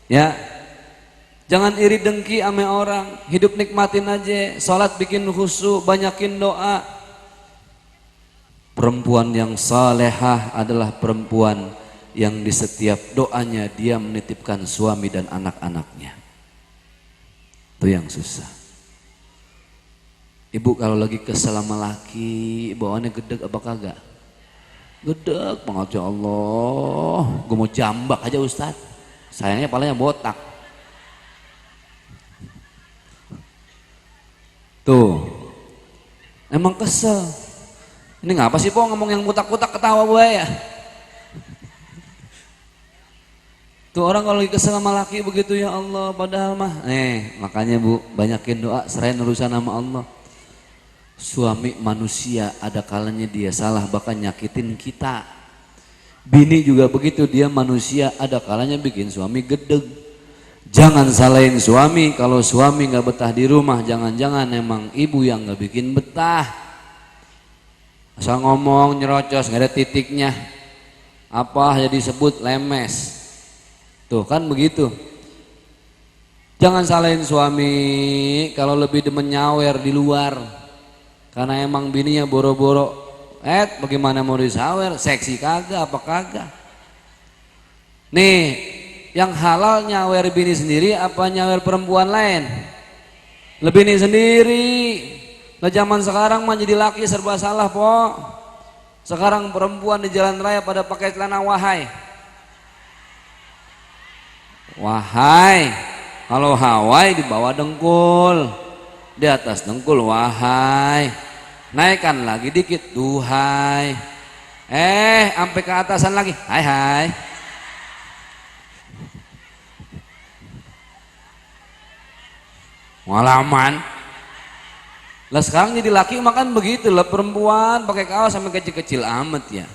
Ya. Jangan iri dengki ame orang, hidup nikmatin aja, sholat bikin khusyuk, banyakin doa. Perempuan yang salehah adalah perempuan yang di setiap doanya dia menitipkan suami dan anak-anaknya. Itu yang susah. Ibu kalau lagi kesel sama laki, bawaannya gedeg apa kagak? Gedeg banget ya Allah, gue mau jambak aja Ustadz, sayangnya palanya botak. Tuh, emang kesel. Ini ngapa sih po ngomong yang putak-putak ketawa gue ya? Tuh orang kalau lagi kesel sama laki begitu ya Allah, padahal mah. Makanya bu, banyakin doa, serahin urusan sama Allah. Suami manusia ada kalanya dia salah bahkan nyakitin kita. Bini juga begitu, dia manusia ada kalanya bikin suami gedeg. Jangan salahin suami, kalau suami gak betah di rumah, jangan-jangan emang ibu yang gak bikin betah. Asal ngomong nyerocos, gak ada titiknya. Apa aja disebut lemes. Tuh kan begitu. Jangan salahin suami kalau lebih demen nyawer di luar. Karena emang bininya boro-boro. Bagaimana mau disawer, seksi kagak apa kagak. Nih, yang halal nyawer bini sendiri apa nyawer perempuan lain? Lebih bini sendiri. Nah zaman sekarang mah jadi laki serba salah po. Sekarang perempuan di jalan raya pada pakai celana wahai. Wahai. Kalau Hawaii di bawah dengkul, di atas dengkul wahai. Naikkan lagi dikit duhai. Sampai ke atasan lagi hai hai. Pengalaman. Lah sekarang jadi laki makan begitu lah, perempuan pakai kaos sampai kecil-kecil amat ya.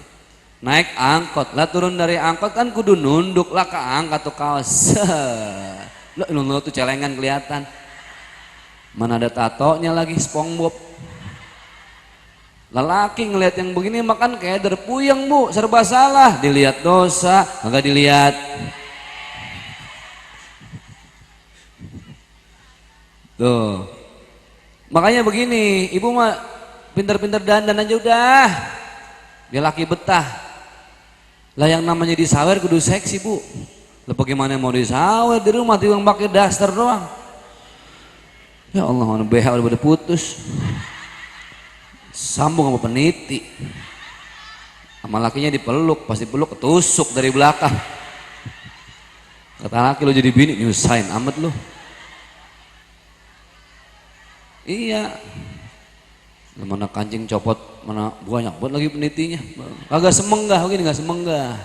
Naik angkot lah, turun dari angkot kan kudu nunduk lah ke angkat tuh kaos. Lo tuh celengan kelihatan. Mana ada tatonya lagi SpongeBob. Lelaki ngelihat yang begini makan kayak derpuyeng bu, serba salah. Dilihat dosa, agak dilihat. Tuh, makanya begini, ibu mah pinter-pinter dandan aja udah, biar laki betah. Lah yang namanya disawer kudu seksi bu, Lah bagaimana mau disawet di rumah tiba pakai daster doang. Ya Allah, mana BH udah pada putus. Sambung sama peniti. Sama lakinya dipeluk, pas dipeluk ketusuk dari belakang. Kata laki, lo jadi bini nyusahin amat lo. Iya. Mana kancing copot, mana banyak buat lagi penitinya. Kagak semenggah begini, nggak semenggah.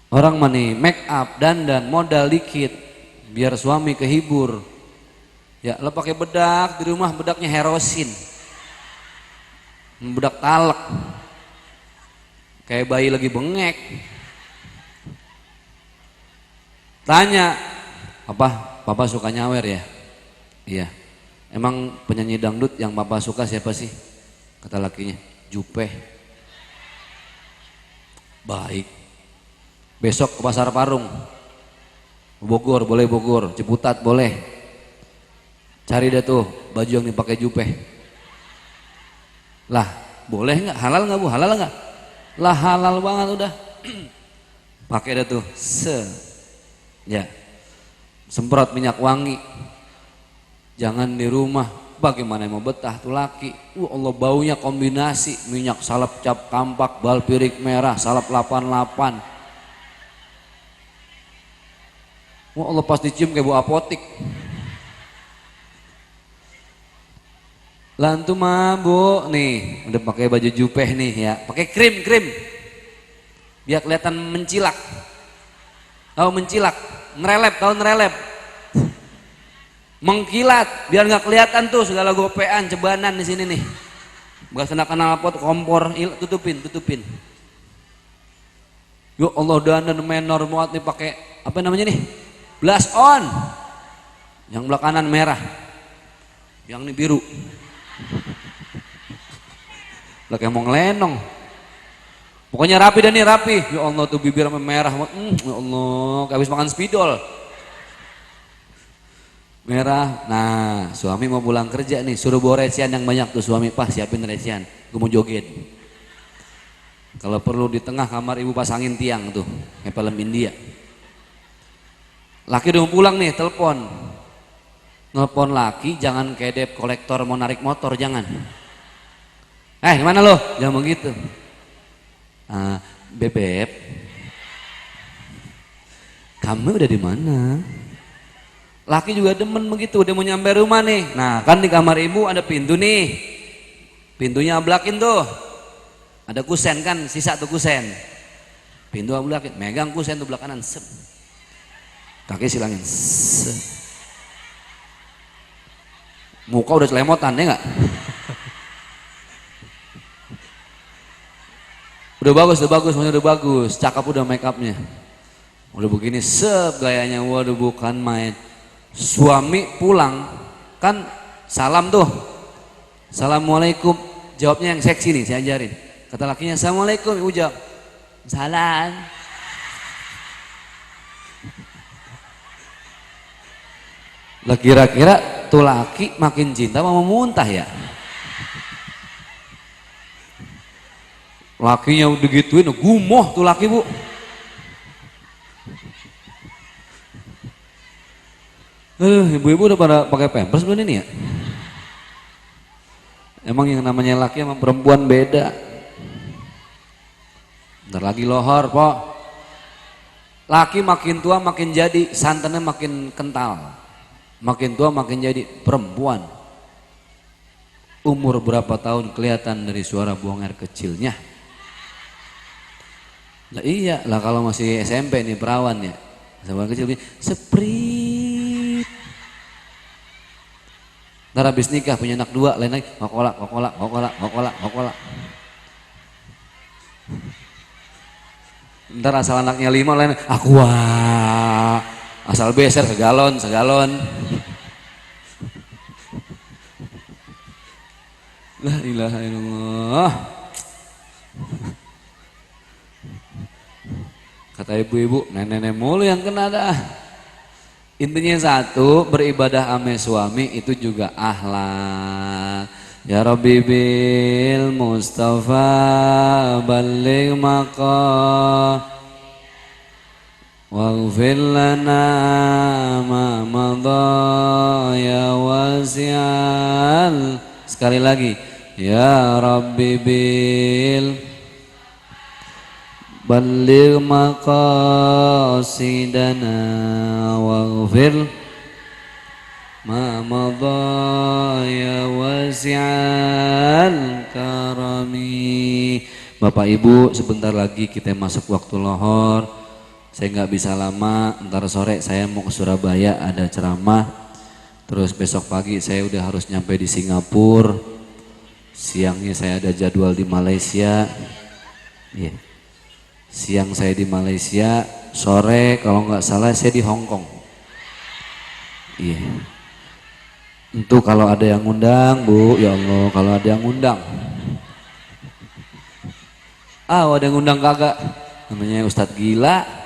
Orang mani make up, dandan, modal dikit biar suami kehibur. Ya lo pakai bedak di rumah, bedaknya herosin, bedak talek, kayak bayi lagi bengek. Tanya, apa papa suka nyawer ya? Iya. Emang penyanyi dangdut yang papa suka siapa sih? Kata lakinya, Jupeh. Baik. Besok ke pasar Parung, Bogor boleh, Bogor, Ciputat boleh. Cari deh tuh baju yang dipakai Jupeh. Lah boleh nggak? Halal nggak bu? Halal nggak? Lah halal banget udah. Pakai deh tuh, ya, semprot minyak wangi. Jangan di rumah. Bagaimana mau betah tuh laki? Allah, baunya kombinasi minyak salep cap kampak, bal pirik merah, salep 88. Allah pas dicium kayak bau apotik. Lantu mah bu, nih udah pakai baju Jupeh nih ya, pakai krim biar kelihatan mencilak. Tahu mencilak, ngerelep, tahu ngerelep, mengkilat biar nggak kelihatan tuh segala gopean cebanan di sini nih. Bekas kena knalpot, kompor, tutupin. Yo Allah, dandan menor muat nih pakai apa namanya nih? Blush on, yang belah kanan merah, yang ini biru, lah kayak mau ngelenong. Pokoknya rapi dan nih rapi. Ya Allah tuh bibir sama merah, ya Allah, kayak habis makan spidol. Merah. Nah, suami mau pulang kerja nih, suruh bawa recehan yang banyak tuh suami, Pak siapin recehan, gue mau joget. Kalau perlu di tengah kamar ibu pasangin tiang tuh, kayak film India. Laki udah mau pulang nih, telepon. Nelpon laki, jangan kayak debt kolektor mau narik motor, jangan. Gimana lo? Jangan begitu. Bebek, kamu udah di mana? Laki juga demen begitu, udah mau nyampe rumah nih. Nah kan di kamar ibu ada pintu nih, pintunya ablakin tuh. Ada kusen kan, sisa tuh kusen. Pintu ablakin, megang kusen tuh belah kanan, sep. Kaki silangin, muka udah selemotan ya nggak? Udah bagus, maksudnya udah bagus, cakep udah make upnya, udah begini sep gayanya, waduh bukan main. Suami pulang kan salam tuh, assalamualaikum, jawabnya yang seksi nih saya ajarin. Kata lakinya assalamualaikum, ibu jawab salam. Lah kira-kira tuh laki makin cinta mau muntah ya? Lakinya udah gituin, gumoh tuh laki bu. Ibu-ibu udah pada pakai pampers belum ini ya? Emang yang namanya laki sama perempuan beda. Ntar lagi lohor po. Laki makin tua makin jadi, santannya makin kental. Makin tua makin jadi perempuan. Umur berapa tahun kelihatan dari suara buang air kecilnya. Lah iya lah, kalau masih SMP nih perawan ya, buang kecil seprit. Ntar habis nikah punya anak 2 lain lagi kokolak. Ntar asal anaknya 5 lain aqua. Asal beser segalon. La ilaha illallah. Kata ibu-ibu, nenek-nenek mulu yang kena dah. Intinya satu, beribadah ame suami itu juga akhlak. Ya Rabbi bil Mustafa baligh maqam waghfir lana ma madha ya wasi'al. Sekali lagi, ya Rabbi bil balligh maqasidana waghfir ma madha ya wasi'al karami. Bapak Ibu, sebentar lagi kita masuk waktu lohor. Saya nggak bisa lama, ntar sore saya mau ke Surabaya ada ceramah. Terus besok pagi saya udah harus nyampe di Singapura. Siangnya saya ada jadwal di Malaysia. Yeah. Siang saya di Malaysia, sore kalau nggak salah saya di Hong Kong. Iya. Yeah. Itu kalau ada yang ngundang, Bu, ya Allah, kalau ada yang ngundang. Ada yang ngundang kagak? Namanya Ustadz Gila.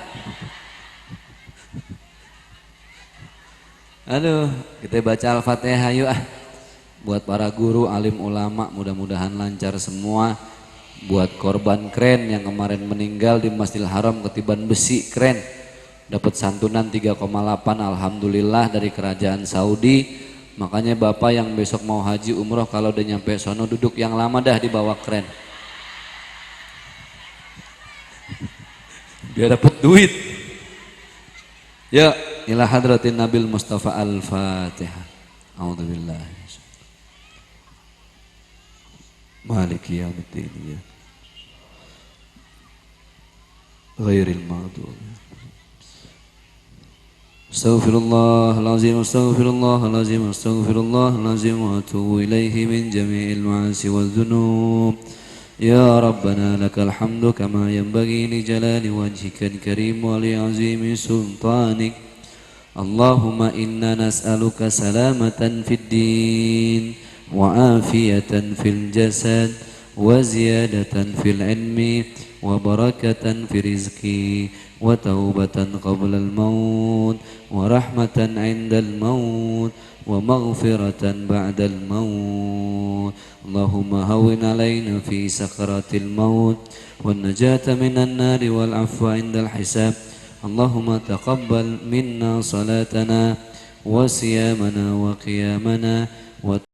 Aduh, kita baca Al-Fatihah yuk ah. Buat para guru, alim ulama, mudah-mudahan lancar semua. Buat korban keren yang kemarin meninggal di Masjidil Haram ketiban besi keren. Dapat santunan 3,8 alhamdulillah dari kerajaan Saudi. Makanya Bapak yang besok mau haji umroh kalau udah nyampe sono duduk yang lama dah di bawah keren. Biar dapat duit. Ya, ila hadratin Nabil Mustafa Al-Fatihah. A'udzubillah. Maliki yaumiddin ya. Ghairil maghdub. Astaghfirullahalazim, astaghfirullahalazim, astaghfirullahalazim wa atubu ilaihi min jami'il ma'asi wadh-dhunub. Ya Rabbana lakal hamdu kama yanbaghi li jalali wajhikal karim wa li azimi sultanik. Allahumma inna nas'aluka salamatan fid din wa afiyatan fil jasad wa ziyadatan fil ilmi wa barakatan fi rizqi wa taubatan qabla al maut wa rahmatan 'inda al maut wa maghfiratan ba'da al maut. Allahumma hawwin 'alaina fi sakaratil maut wan najata minan nari wal 'afwa 'inda al hisab. Allahumma taqabbal minna salatana wa siyamana wa qiyamana wa